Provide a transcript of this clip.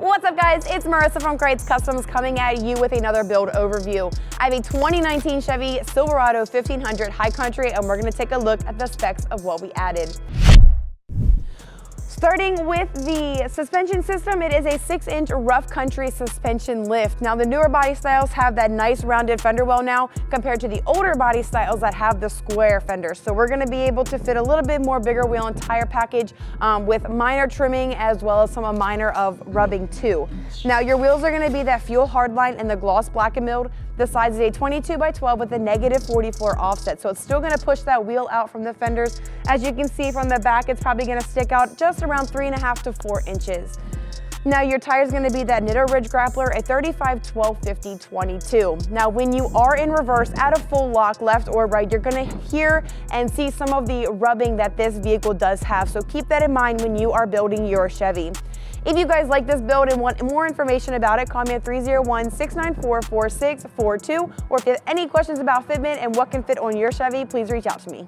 What's up guys, it's Marissa from Krietz Customs coming at you with another build overview. I have a 2019 Chevy Silverado 1500 High Country and we're going to take a look at the specs of what we added. Starting with the suspension system, it is a 6-inch rough country suspension lift. Now the newer body styles have that nice rounded fender well now compared to the older body styles that have the square fenders. So we're going to be able to fit a little bit more bigger wheel and tire package with minor trimming as well as some minor of rubbing too. Now your wheels are going to be that fuel hardline and the gloss black and milled. The size is a 22x12 with a -44 offset. So it's still going to push that wheel out from the fenders. As you can see from the back, it's probably going to stick out just around 3.5 to 4 inches. Now your tire is going to be that Nitto Ridge Grappler, a 35/12/50/22. Now when you are in reverse at a full lock, left or right, you're going to hear and see some of the rubbing that this vehicle does have. So keep that in mind when you are building your Chevy. If you guys like this build and want more information about it, call me at 301-694-4642. Or if you have any questions about fitment and what can fit on your Chevy, please reach out to me.